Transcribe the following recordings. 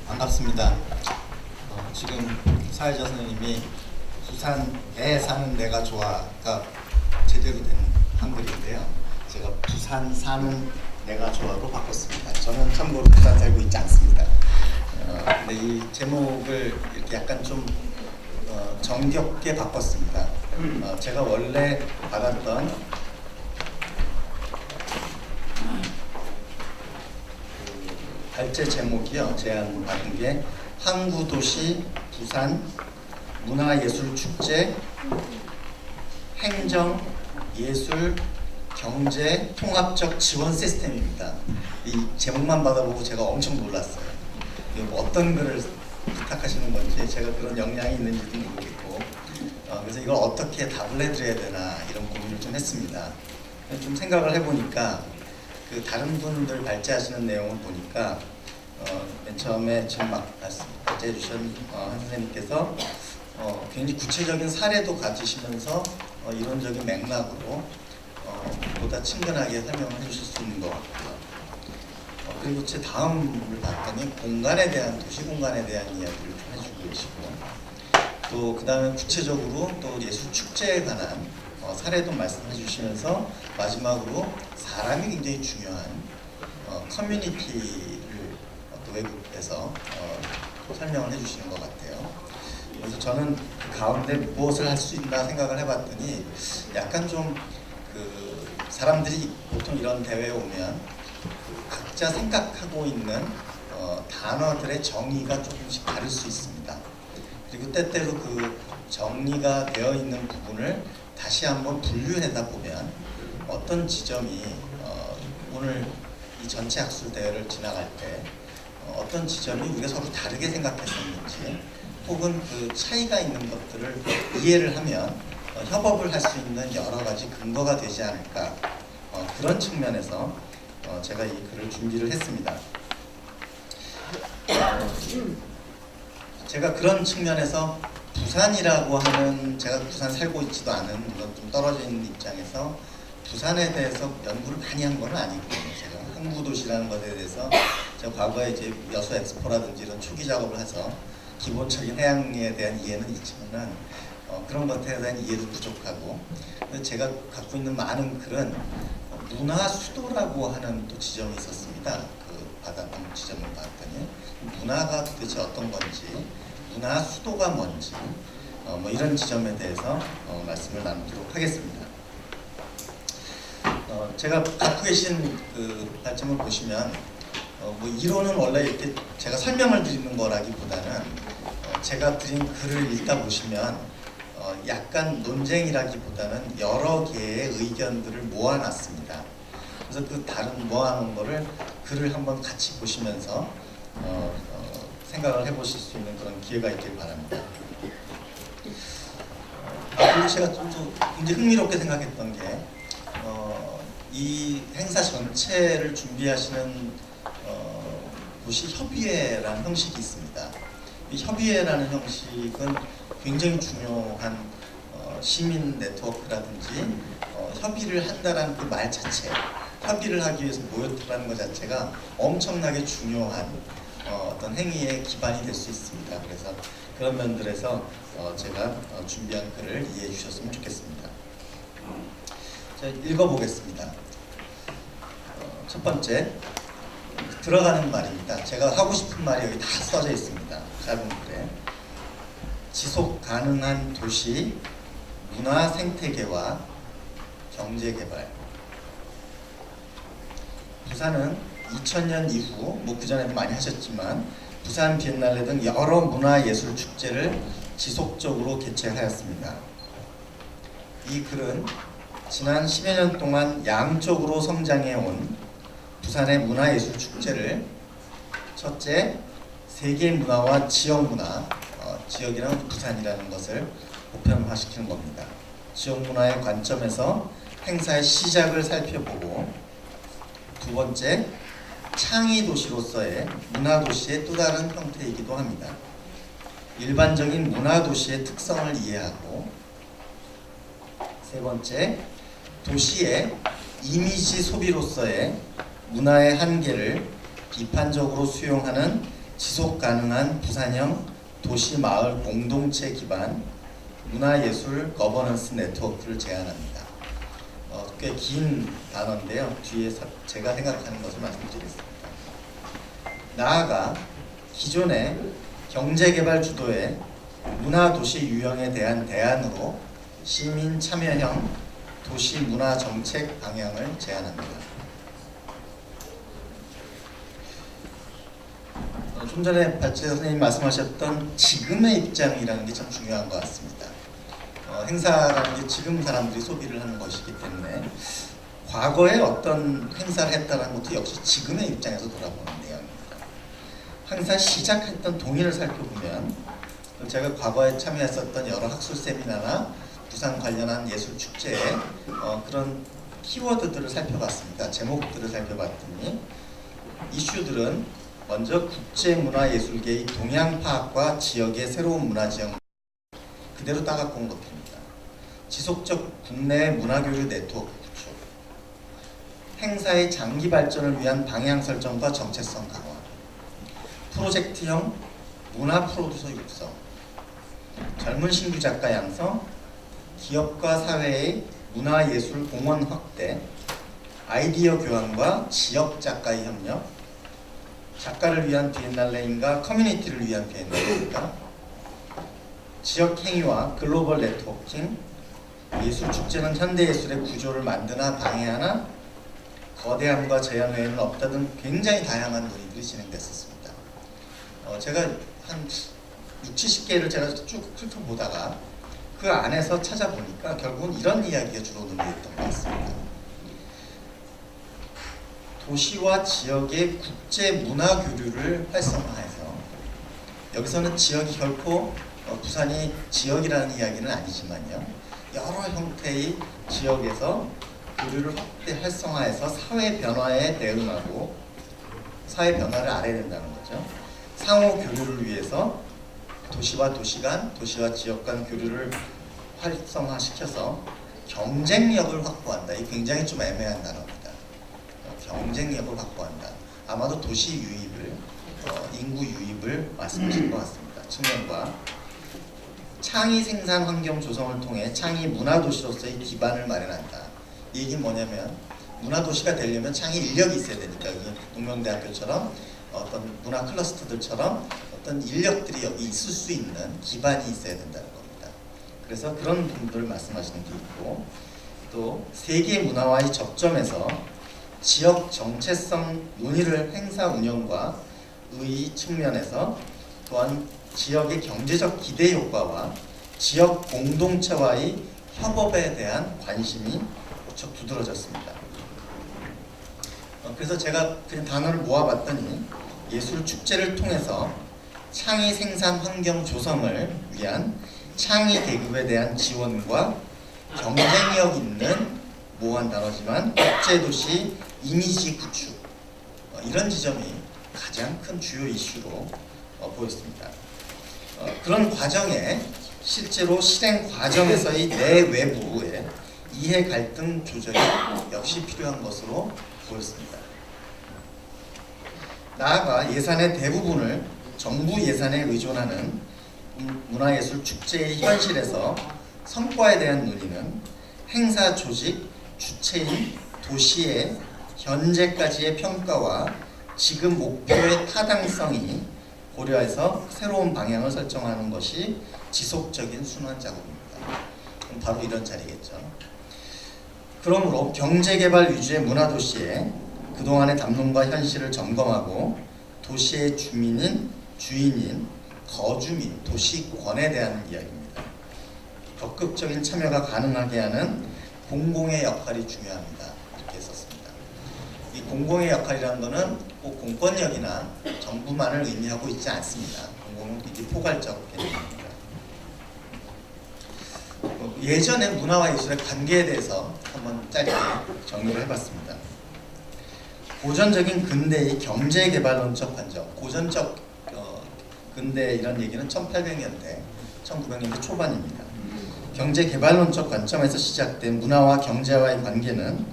반갑습니다. 지금 사회자 선생님이 부산에 사는 내가 좋아가 제대로 된 한글인데요. 제가 부산 사는 내가 좋아로 바꿨습니다. 저는 참고로 부산 살고 있지 않습니다. 근데 이 제목을 이렇게 약간 좀 정겹게 바꿨습니다. 제가 원래 받았던 발제 제목이요. 제안 받은 게 항구도시 부산 문화예술축제 행정 예술 경제 통합적 지원 시스템입니다. 이 제목만 받아보고 제가 엄청 놀랐어요. 어떤 글을 부탁하시는 건지 제가 그런 역량이 있는지도 모르겠고 그래서 이걸 어떻게 답을 해드려야 되나 이런 고민을 좀 했습니다. 좀 생각을 해보니까 그 다른 분들 발제하시는 내용을 보니까 맨 처음에 지금 막 발제해 주신 한 선생님께서 굉장히 구체적인 사례도 가지시면서 이론적인 맥락으로 보다 친근하게 설명을 해주실 수 있는 것 같고요. 그리고 제 다음을 봤더니 공간에 대한 도시 공간에 대한 이야기를 좀 해주고 계시고 또 그 다음에 구체적으로 또 예술 축제에 관한 사례도 말씀해 주시면서 마지막으로 사람이 굉장히 중요한 커뮤니티를 또 외국에서 설명을 해주시는 것 같아요. 그래서 저는 그 가운데 무엇을 할 수 있나 생각을 해봤더니 약간 좀 그 사람들이 보통 이런 대회에 오면 각자 생각하고 있는 단어들의 정의가 조금씩 다를 수 있습니다. 그리고 때때로 그 정리가 되어 있는 부분을 다시 한번 분류해다 보면 어떤 지점이 오늘 이 전체 학술 대회를 지나갈 때 어떤 지점이 우리가 서로 다르게 생각했었는지 혹은 그 차이가 있는 것들을 이해를 하면 협업을 할 수 있는 여러 가지 근거가 되지 않을까 그런 측면에서 제가 이 글을 준비를 했습니다. 제가 그런 측면에서 부산이라고 하는 제가 부산 살고 있지도 않은 물론 좀 떨어져 있는 입장에서 부산에 대해서 연구를 많이 한 건 아니거든요. 제가 항구도시라는 것에 대해서 제가 과거에 이제 여수 엑스포라든지 이런 초기 작업을 해서 기본적인 해양에 대한 이해는 있지만은 그런 것에 대한 이해도 부족하고 제가 갖고 있는 많은 글은 문화 수도라고 하는 또 지점이 있었습니다. 그 받았던 지점을 봤더니 문화가 도대체 어떤 건지 문화 수도가 뭔지 뭐 이런 지점에 대해서 말씀을 나누도록 하겠습니다. 제가 갖고 계신 그 발점을 보시면 뭐 이론은 원래 이렇게 제가 설명을 드리는 거라기보다는 제가 드린 글을 읽다 보시면 약간 논쟁이라기보다는 여러 개의 의견들을 모아놨습니다. 그래서 그 다른 모아놓은 거를 글을 한번 같이 보시면서 생각을 해보실 수 있는 그런 기회가 있길 바랍니다. 그리고 제가 좀 굉장히 흥미롭게 생각했던 게 이 행사 전체를 준비하시는 곳이 협의회라는 형식이 있습니다. 이 협의회라는 형식은 굉장히 중요한 시민 네트워크라든지 협의를 한다라는 그 말 자체, 협의를 하기 위해서 모였다는 것 자체가 엄청나게 중요한 어떤 행위의 기반이 될 수 있습니다. 그래서 그런 면들에서 제가 준비한 글을 이해해 주셨으면 좋겠습니다. 자, 읽어보겠습니다. 첫 번째, 들어가는 말입니다. 제가 하고 싶은 말이 여기 다 써져 있습니다. 짧은 글에. 지속 가능한 도시, 문화 생태계와 경제 개발. 부산은 2000년 이후, 뭐 그전에도 많이 하셨지만 부산 비엔날레 등 여러 문화예술 축제를 지속적으로 개최하였습니다. 이 글은 지난 10여 년 동안 양쪽으로 성장해온 부산의 문화예술 축제를 첫째, 세계 문화와 지역 문화, 지역이란 부산이라는 것을 보편화시키는 겁니다. 지역 문화의 관점에서 행사의 시작을 살펴보고 두 번째, 창의 도시로서의 문화도시의 또 다른 형태이기도 합니다. 일반적인 문화도시의 특성을 이해하고 세 번째, 도시의 이미지 소비로서의 문화의 한계를 비판적으로 수용하는 지속 가능한 부산형 도시 마을 공동체 기반 문화예술 거버넌스 네트워크를 제안합니다. 꽤 긴 단어인데요. 뒤에 제가 생각하는 것을 말씀드리겠습니다. 나아가 기존의 경제개발 주도의 문화도시 유형에 대한 대안으로 시민 참여형 도시 문화 정책 방향을 제안합니다. 좀 전에 발제 선생님이 말씀하셨던 지금의 입장이라는 게 참 중요한 것 같습니다. 행사라는 게 지금 사람들이 소비를 하는 것이기 때문에 과거에 어떤 행사를 했다는 것도 역시 지금의 입장에서 돌아보는 내용입니다. 항상 시작했던 동의를 살펴보면 제가 과거에 참여했었던 여러 학술 세미나나 부산 관련한 예술 축제에 그런 키워드들을 살펴봤습니다. 제목들을 살펴봤더니 이슈들은 먼저 국제문화예술계의 동향 파악과 지역의 새로운 문화지역 그대로 따갖고 온 것입니다. 지속적 국내 문화교류 네트워크 구축, 행사의 장기 발전을 위한 방향 설정과 정체성 강화, 프로젝트형 문화 프로듀서 육성, 젊은 신규 작가 양성, 기업과 사회의 문화예술 공헌 확대, 아이디어 교환과 지역 작가의 협력, 작가를 위한 비엔날레인가 커뮤니티를 위한 비엔날레인가, 지역 행위와 글로벌 네트워킹, 예술축제는 현대예술의 구조를 만드나 방해하나 거대함과 제한 외에는 없다 등 굉장히 다양한 논의들이 진행됐었습니다. 제가 한 60-70개를 제가 쭉 훑어보다가 그 안에서 찾아보니까 결국은 이런 이야기가 주로 논의됐던 것 같습니다. 도시와 지역의 국제 문화 교류를 활성화해서, 여기서는 지역이 결코 부산이 지역이라는 이야기는 아니지만요, 여러 형태의 지역에서 교류를 확대 활성화해서 사회 변화에 대응하고 사회 변화를 알아야 된다는 거죠. 상호 교류를 위해서 도시와 도시 간, 도시와 지역 간 교류를 활성화시켜서 경쟁력을 확보한다. 이 굉장히 좀 애매한 단어입니다. 경쟁력을 확보한다. 아마도 도시 유입을, 인구 유입을 말씀하신 것 같습니다. 측면과 창의 생산 환경 조성을 통해 창의 문화도시로서의 기반을 마련한다. 이 얘기는 뭐냐면 문화도시가 되려면 창의 인력이 있어야 되니까, 농명대학교처럼 어떤 문화 클러스터들처럼 어떤 인력들이 여기 있을 수 있는 기반이 있어야 된다는 겁니다. 그래서 그런 부분들을 말씀하시는 게 있고, 또 세계 문화와의 접점에서 지역 정체성 논의를 행사 운영과 의 측면에서, 또한 지역의 경제적 기대 효과와 지역 공동체와의 협업에 대한 관심이 무척 두드러졌습니다. 그래서 제가 그냥 단어를 모아봤더니 예술 축제를 통해서 창의 생산 환경 조성을 위한 창의 계급에 대한 지원과 경쟁력 있는 모호한 단어지만 국제도시 이미지 구축, 이런 지점이 가장 큰 주요 이슈로 보였습니다. 그런 과정에 실제로 실행 과정에서의 내외부의 이해 갈등 조절이 역시 필요한 것으로 보였습니다. 나아가 예산의 대부분을 정부 예산에 의존하는 문화예술 축제의 현실에서 성과에 대한 논의는 행사 조직, 주체인 도시의 현재까지의 평가와 지금 목표의 타당성이 고려해서 새로운 방향을 설정하는 것이 지속적인 순환 작업입니다. 바로 이런 자리겠죠. 그러므로 경제개발 위주의 문화도시에 그동안의 담론과 현실을 점검하고 도시의 주인인 거주민, 도시권에 대한 이야기입니다. 적극적인 참여가 가능하게 하는 공공의 역할이 중요합니다. 이렇게 썼습니다. 이 공공의 역할이라는 것은 꼭 공권력이나 정부만을 의미하고 있지 않습니다. 공공은 굉장히 포괄적 개념입니다. 예전에 문화와 예술의 관계에 대해서 한번 짧게 정리를 해봤습니다. 고전적인 근대의 경제개발론적 관점, 고전적 근대 이런 얘기는 1800년대, 1900년대 초반입니다. 경제개발론적 관점에서 시작된 문화와 경제와의 관계는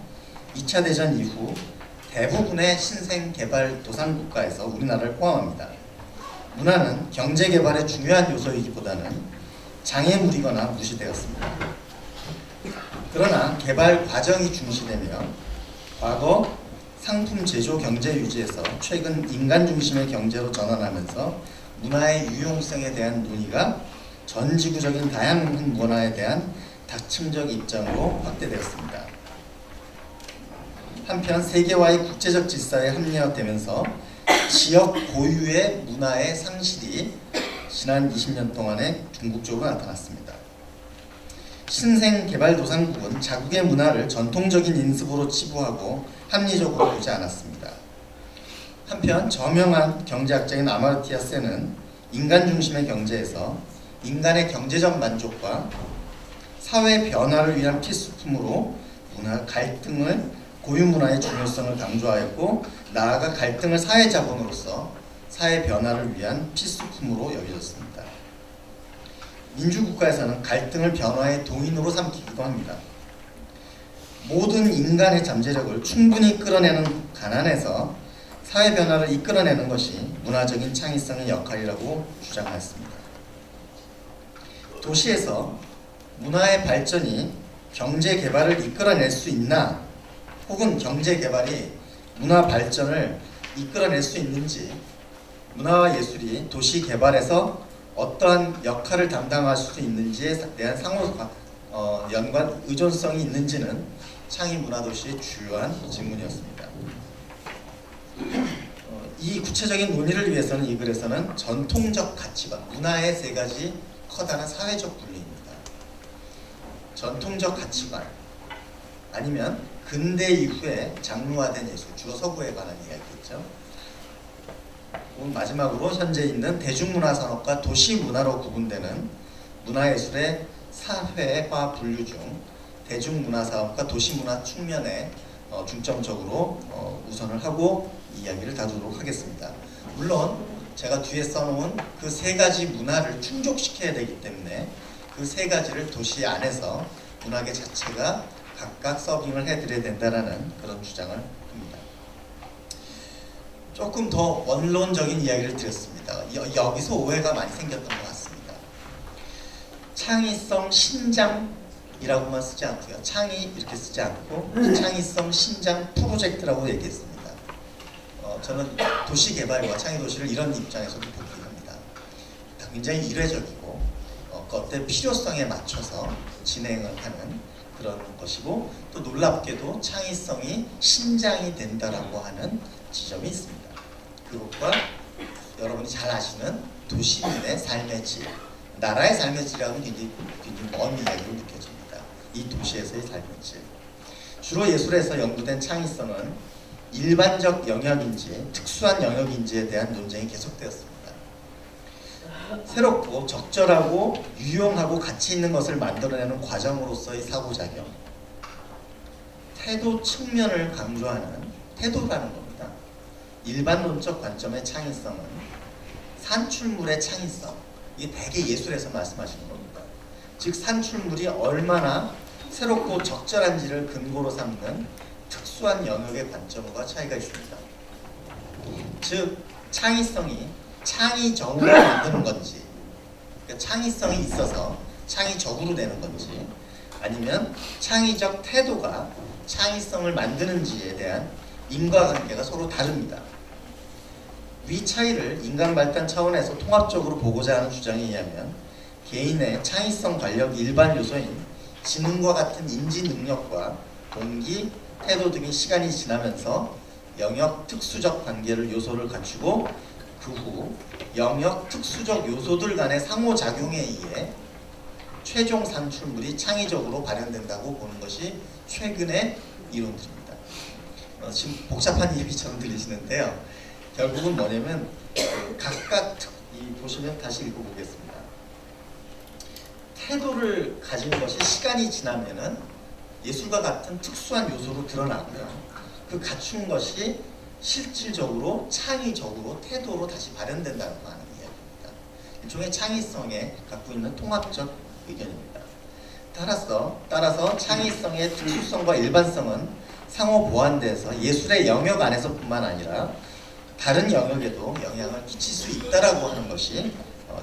2차 대전 이후 대부분의 신생개발도상국가에서 우리나라를 포함합니다. 문화는 경제 개발의 중요한 요소이기보다는 장애물이거나 무시되었습니다. 그러나 개발 과정이 중시되며 과거 상품 제조 경제 유지에서 최근 인간 중심의 경제로 전환하면서 문화의 유용성에 대한 논의가 전 지구적인 다양한 문화에 대한 다층적 입장으로 확대되었습니다. 한편 세계화의 국제적 질서에 합리화되면서 지역 고유의 문화의 상실이 지난 20년 동안에 궁극적으로 나타났습니다. 신생개발도상국은 자국의 문화를 전통적인 인습으로 치부하고 합리적으로 보지 않았습니다. 한편 저명한 경제학자인 아마르티아 센은 인간 중심의 경제에서 인간의 경제적 만족과 사회 변화를 위한 필수품으로 문화 갈등을 고유 문화의 중요성을 강조하였고 나아가 갈등을 사회 자본으로서 사회 변화를 위한 필수품으로 여겨졌습니다. 민주국가에서는 갈등을 변화의 동인으로 삼기도 합니다. 모든 인간의 잠재력을 충분히 끌어내는 가난에서 사회 변화를 이끌어내는 것이 문화적인 창의성의 역할이라고 주장하였습니다. 도시에서 문화의 발전이 경제 개발을 이끌어낼 수 있나 혹은 경제 개발이 문화 발전을 이끌어낼 수 있는지 문화와 예술이 도시 개발에서 어떠한 역할을 담당할 수 있는지에 대한 상호 연관 의존성이 있는지는 창의 문화도시의 주요한 질문이었습니다. 이 구체적인 논의를 위해서는 이 글에서는 전통적 가치관, 문화의 세 가지 커다란 사회적 분류입니다. 전통적 가치관 아니면 근대 이후에 장르화된 예술, 주로 서구에 관한 이야기겠죠. 마지막으로 현재 있는 대중문화 산업과 도시문화로 구분되는 문화예술의 사회화 분류 중 대중문화사업과 도시문화 측면에 중점적으로 우선을 하고 이야기를 다루도록 하겠습니다. 물론 제가 뒤에 써놓은 그 세 가지 문화를 충족시켜야 되기 때문에 그 세 가지를 도시 안에서 문화계 자체가 각각 서빙을 해드려야 된다는 그런 주장을 합니다. 조금 더 원론적인 이야기를 드렸습니다. 여기서 오해가 많이 생겼던 것 같습니다. 창의성 신장이라고만 쓰지 않고요. 창의 이렇게 쓰지 않고 창의성 신장 프로젝트라고 얘기했습니다. 저는 도시개발과 창의도시를 이런 입장에서도 보기 합니다. 굉장히 이례적이고 그때 필요성에 맞춰서 진행을 하는 그런 것이고 또 놀랍게도 창의성이 신장이 된다라고 하는 지점이 있습니다. 그것과 여러분이 잘 아시는 도시민의 삶의 질, 나라의 삶의 질이라는 굉장히 먼 이야기로 느껴집니다. 이 도시에서의 삶의 질. 주로 예술에서 연구된 창의성은 일반적 영역인지 특수한 영역인지에 대한 논쟁이 계속되었습니다. 새롭고 적절하고 유용하고 가치 있는 것을 만들어내는 과정으로서의 사고작용, 태도 측면을 강조하는 태도라는 겁니다. 일반론적 관점의 창의성은 산출물의 창의성, 이게 대개 예술에서 말씀하시는 겁니다. 즉 산출물이 얼마나 새롭고 적절한지를 근거로 삼는 특수한 영역의 관점과 차이가 있습니다. 즉 창의성이 창의적으로 만드는 건지, 그러니까 창의성이 있어서 창의적으로 되는 건지, 아니면 창의적 태도가 창의성을 만드는지에 대한 인과관계가 서로 다릅니다. 위 차이를 인간 발달 차원에서 통합적으로 보고자 하는 주장에 의하면 개인의 창의성 관력 일반 요소인 지능과 같은 인지 능력과 동기, 태도 등의 시간이 지나면서 영역 특수적 관계를 요소를 갖추고 그 후 영역 특수적 요소들 간의 상호작용에 의해 최종 산출물이 창의적으로 발현된다고 보는 것이 최근의 이론들입니다. 지금 복잡한 얘기처럼 들리시는데요. 결국은 뭐냐면 각각 보시면 다시 읽어보겠습니다. 태도를 가진 것이 시간이 지나면은 예술과 같은 특수한 요소로 드러나고요. 그 갖춘 것이 실질적으로 창의적으로 태도로 다시 발현된다는 이야기입니다. 일종의 창의성에 갖고 있는 통합적 의견입니다. 따라서 창의성의 특수성과 일반성은 상호 보완돼서 예술의 영역 안에서뿐만 아니라 다른 영역에도 영향을 끼칠 수 있다라고 하는 것이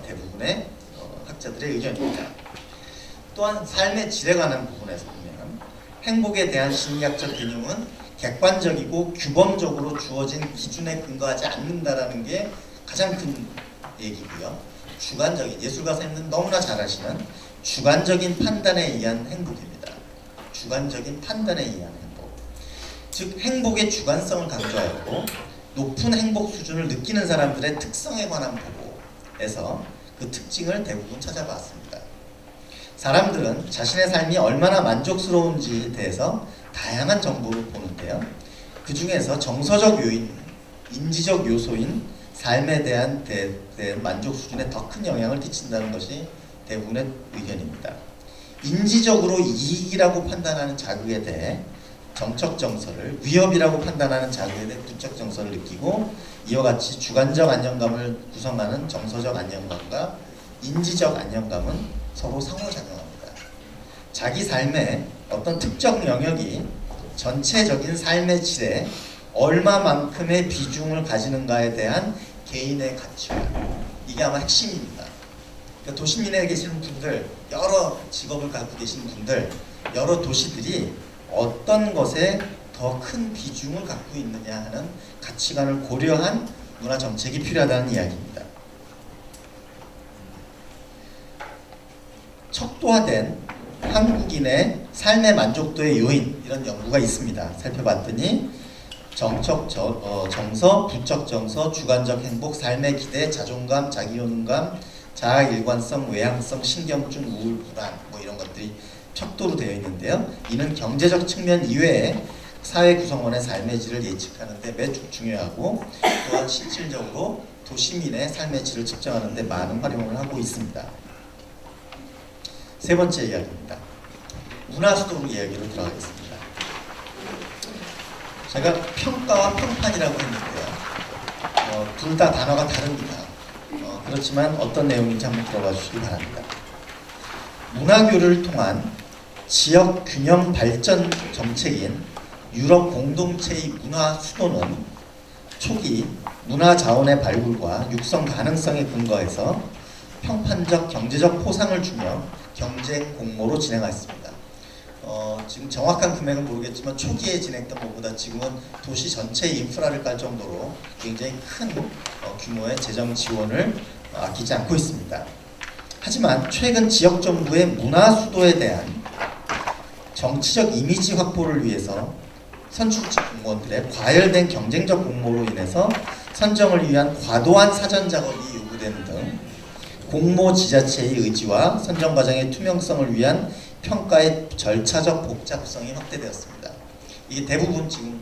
대부분의 학자들의 의견입니다. 또한 삶의 질에 관한 부분에서 보면 행복에 대한 심리학적 개념은 객관적이고 규범적으로 주어진 기준에 근거하지 않는다라는 게 가장 큰 얘기고요. 주관적인, 예술가 선생님은 너무나 잘 아시는 주관적인 판단에 의한 행복입니다. 주관적인 판단에 의한 행복. 즉 행복의 주관성을 강조하였고 높은 행복 수준을 느끼는 사람들의 특성에 관한 보고에서 그 특징을 대부분 찾아봤습니다. 사람들은 자신의 삶이 얼마나 만족스러운지에 대해서 다양한 정보를 보는데요. 그 중에서 정서적 요인, 인지적 요소인 삶에 대한 만족 수준에 더 큰 영향을 끼친다는 것이 대부분의 의견입니다. 인지적으로 이익이라고 판단하는 자극에 대해 정적 정서를, 위협이라고 판단하는 자극에 대해 부적 정서를 느끼고 이와 같이 주관적 안정감을 구성하는 정서적 안정감과 인지적 안정감은 서로 상호작용합니다. 자기 삶의 어떤 특정 영역이 전체적인 삶의 질에 얼마만큼의 비중을 가지는가에 대한 개인의 가치관, 이게 아마 핵심입니다. 그러니까 도시민에 계시는 분들, 여러 직업을 갖고 계신 분들, 여러 도시들이 어떤 것에 더 큰 비중을 갖고 있느냐 하는 가치관을 고려한 문화 정책이 필요하다는 이야기입니다. 척도화된 한국인의 삶의 만족도의 요인, 이런 연구가 있습니다. 살펴봤더니 정서, 부적 정서, 주관적 행복, 삶의 기대, 자존감, 자기효능감, 자아 일관성, 외향성, 신경증, 우울, 불안, 이런 것들이 척도로 되어 있는데요. 이는 경제적 측면 이외에 사회 구성원의 삶의 질을 예측하는 데 매우 중요하고 또한 실질적으로 도시민의 삶의 질을 측정하는 데 많은 활용을 하고 있습니다. 세 번째 이야기입니다. 문화수도 이야기로 들어가겠습니다. 제가 평가와 평판이라고 했는데요. 둘 다 단어가 다릅니다. 그렇지만 어떤 내용인지 한번 들어봐 주시기 바랍니다. 문화교류를 통한 지역 균형 발전 정책인 유럽 공동체의 문화 수도는 초기 문화 자원의 발굴과 육성 가능성에 근거해서 평판적 경제적 포상을 주며 경쟁 공모로 진행했습니다. 지금 정확한 금액은 모르겠지만 초기에 진행했던 것보다 지금은 도시 전체의 인프라를 깔 정도로 굉장히 큰 규모의 재정 지원을 아끼지 않고 있습니다. 하지만 최근 지역 정부의 문화 수도에 대한 정치적 이미지 확보를 위해서 선출직 공무원들의 과열된 경쟁적 공모로 인해서 선정을 위한 과도한 사전 작업이 요구되는 등 공모 지자체의 의지와 선정 과정의 투명성을 위한 평가의 절차적 복잡성이 확대되었습니다. 이게 대부분 지금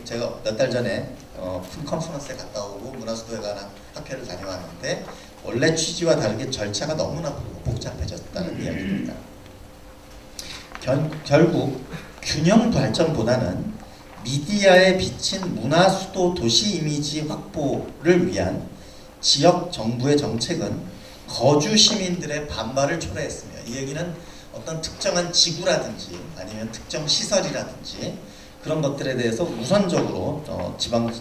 제가 몇 달 전에 큰 컨퍼런스에 갔다 오고 문화수도에 관한 학회를 다녀왔는데 원래 취지와 다르게 절차가 너무나 복잡해졌다는 이야기입니다. 결국 균형 발전보다는 미디어에 비친 문화수도 도시 이미지 확보를 위한 지역 정부의 정책은 거주 시민들의 반발을 초래했으며, 이 얘기는 어떤 특정한 지구라든지 아니면 특정 시설이라든지 그런 것들에 대해서 우선적으로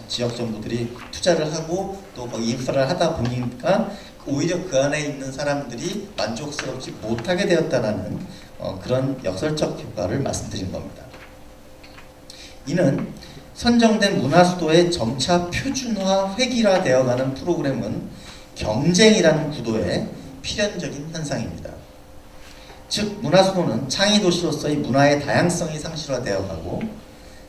지역 정부들이 투자를 하고 또 거기 인프라를 하다 보니까 오히려 그 안에 있는 사람들이 만족스럽지 못하게 되었다라는 그런 역설적 효과를 말씀드린 겁니다. 이는 선정된 문화수도의 점차 표준화, 획일화되어가는 프로그램은 경쟁이라는 구도의 필연적인 현상입니다. 즉 문화수도는 창의도시로서의 문화의 다양성이 상실화되어가고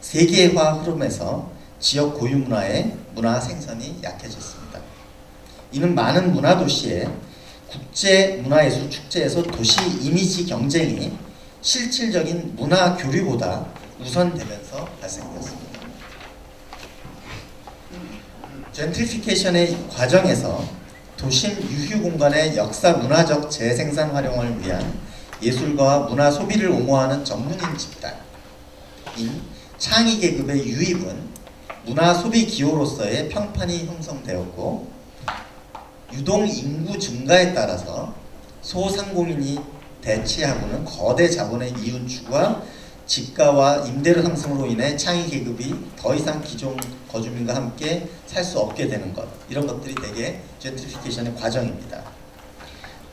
세계화 흐름에서 지역 고유 문화의 문화 생선이 약해졌습니다. 이는 많은 문화도시의 국제문화예술 축제에서 도시 이미지 경쟁이 실질적인 문화 교류보다 우선되면서 발생되었습니다. 젠트리피케이션의 과정에서 도심 유휴 공간의 역사 문화적 재생산 활용을 위한 예술가와 문화 소비를 옹호하는 전문인 집단인 창의 계급의 유입은 문화 소비 기호로서의 평판이 형성되었고, 유동 인구 증가에 따라서 소상공인이 대체하고는 거대 자본의 이윤 추구와 집가와 임대료 상승으로 인해 창의 계급이 더 이상 기존 거주민과 함께 살 수 없게 되는 것, 이런 것들이 되게 젠트리피케이션의 과정입니다.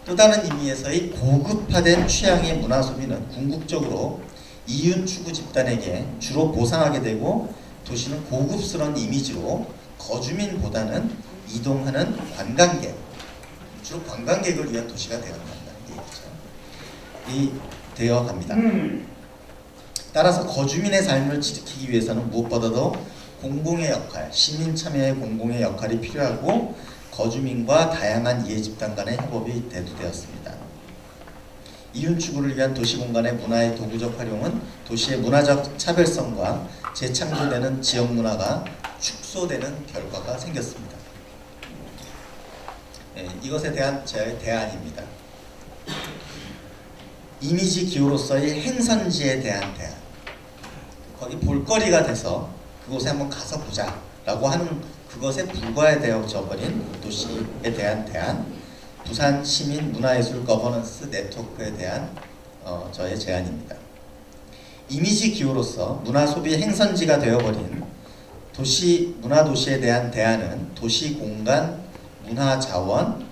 또 다른 의미에서의 고급화된 취향의 문화 소비는 궁극적으로 이윤 추구 집단에게 주로 보상하게 되고, 도시는 고급스러운 이미지로 거주민보다는 이동하는 관광객, 주로 관광객을 위한 도시가 되어간다는 얘기죠. 되어갑니다. 따라서 거주민의 삶을 지키기 위해서는 무엇보다도 공공의 역할, 시민 참여의 공공의 역할이 필요하고, 거주민과 다양한 이해 집단 간의 협업이 대두되었습니다. 이윤 추구를 위한 도시 공간의 문화의 도구적 활용은 도시의 문화적 차별성과 재창조되는 지역 문화가 축소되는 결과가 생겼습니다. 이것에 대한 제 대안입니다. 이미지 기호로서의 행선지에 대한 대안. 거기 볼거리가 돼서 그곳에 한번 가서 보자 라고 하는 그것에 불과해되어져 버린 도시에 대한 대안, 부산 시민 문화예술 거버넌스 네트워크에 대한 저의 제안입니다. 이미지 기호로서 문화 소비 행선지가 되어버린 도시 문화도시에 대한 대안은 도시 공간, 문화 자원,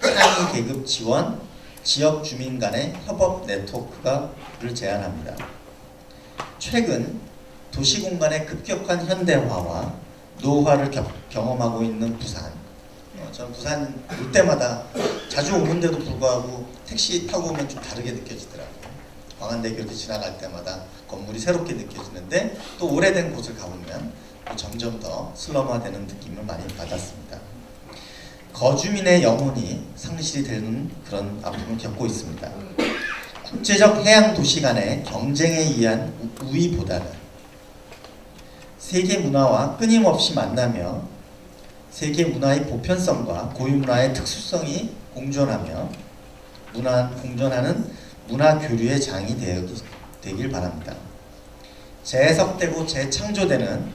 창의 계급 지원, 지역 주민 간의 협업 네트워크를 제안합니다. 최근 도시 공간의 급격한 현대화와 노화를 경험하고 있는 부산. 저는 부산 올 때마다 자주 오는데도 불구하고 택시 타고 오면 좀 다르게 느껴지더라고요. 광안대교를 지나갈 때마다 건물이 새롭게 느껴지는데, 또 오래된 곳을 가보면 점점 더 슬럼화되는 느낌을 많이 받았습니다. 거주민의 영혼이 상실이 되는 그런 아픔을 겪고 있습니다. 국제적 해양 도시 간의 경쟁에 의한 우위보다는 세계 문화와 끊임없이 만나며 세계 문화의 보편성과 고유 문화의 특수성이 공존하며 공존하는 문화 교류의 장이 되길 바랍니다. 재해석되고 재창조되는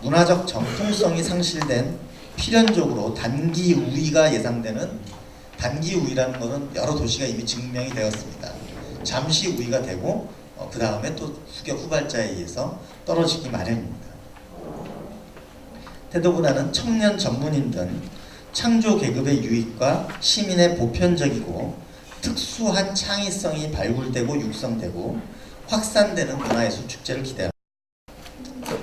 문화적 정통성이 상실된 필연적으로 단기 우위가 예상되는, 단기 우위라는 것은 여러 도시가 이미 증명이 되었습니다. 잠시 우위가 되고 그 다음에 또 후발자에 의해서 떨어지기 마련입니다. 태도보다는 청년 전문인 등 창조 계급의 유익과 시민의 보편적이고 특수한 창의성이 발굴되고 육성되고 확산되는 문화예술 축제를 기대합니다.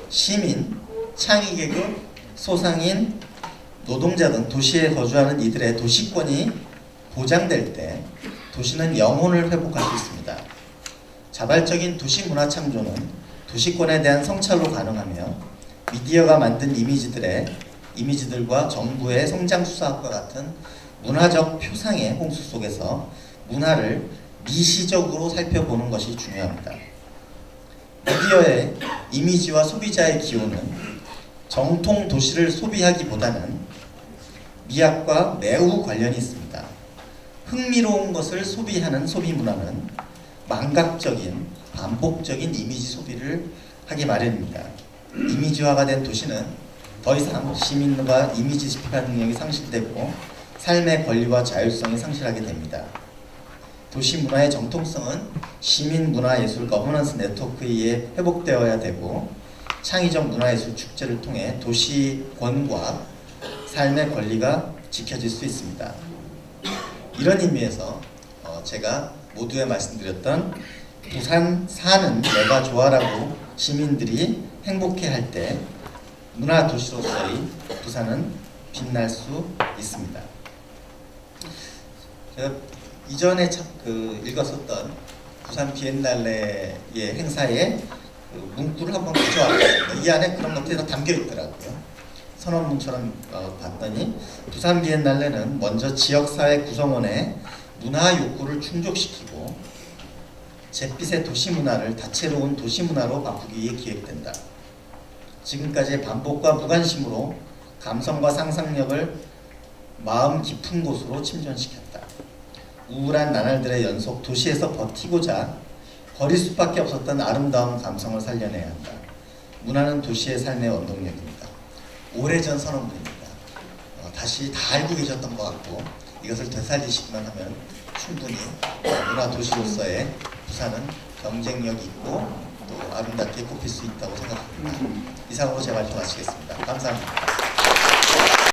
시민, 창의계급, 소상인, 노동자 등 도시에 거주하는 이들의 도시권이 보장될 때 도시는 영혼을 회복할 수 있습니다. 자발적인 도시 문화 창조는 도시권에 대한 성찰로 가능하며, 미디어가 만든 이미지들과 정부의 성장 수사학과 같은 문화적 표상의 홍수 속에서 문화를 미시적으로 살펴보는 것이 중요합니다. 미디어의 이미지와 소비자의 기호는 정통 도시를 소비하기보다는 미학과 매우 관련이 있습니다. 흥미로운 것을 소비하는 소비 문화는 망각적인, 반복적인 이미지 소비를 하기 마련입니다. 이미지화가 된 도시는 더 이상 시민과 이미지 집필 능력이 상실되고 삶의 권리와 자율성이 상실하게 됩니다. 도시 문화의 정통성은 시민 문화예술 거버넌스 네트워크에 의해 회복되어야 되고, 창의적 문화예술 축제를 통해 도시권과 삶의 권리가 지켜질 수 있습니다. 이런 의미에서 제가 모두에 말씀드렸던 부산 사는 내가 좋아라고 시민들이 행복해할 때 문화도시로서의 부산은 빛날 수 있습니다. 제가 이전에 읽었었던 부산 비엔날레의 행사에 문구를 한번 가져왔습니다. 이 안에 그런 것들이 다 담겨 있더라고요. 선언문처럼 봤더니, 부산 비엔날레는 먼저 지역사회 구성원의 문화 욕구를 충족시키고 잿빛의 도시문화를 다채로운 도시문화로 바꾸기 위해 기획된다. 지금까지의 반복과 무관심으로 감성과 상상력을 마음 깊은 곳으로 침전시켰다. 우울한 나날들의 연속, 도시에서 버티고자 버릴 수밖에 없었던 아름다운 감성을 살려내야 한다. 문화는 도시의 삶의 원동력입니다. 오래전 선언문입니다. 다시 다 알고 계셨던 것 같고, 이것을 되살리시기만 하면 충분히 문화 도시로서의 부산은 경쟁력이 있고 또 아름답게 꽃필 수 있다고 생각합니다. 이상으로 제 말씀 마치겠습니다. 감사합니다.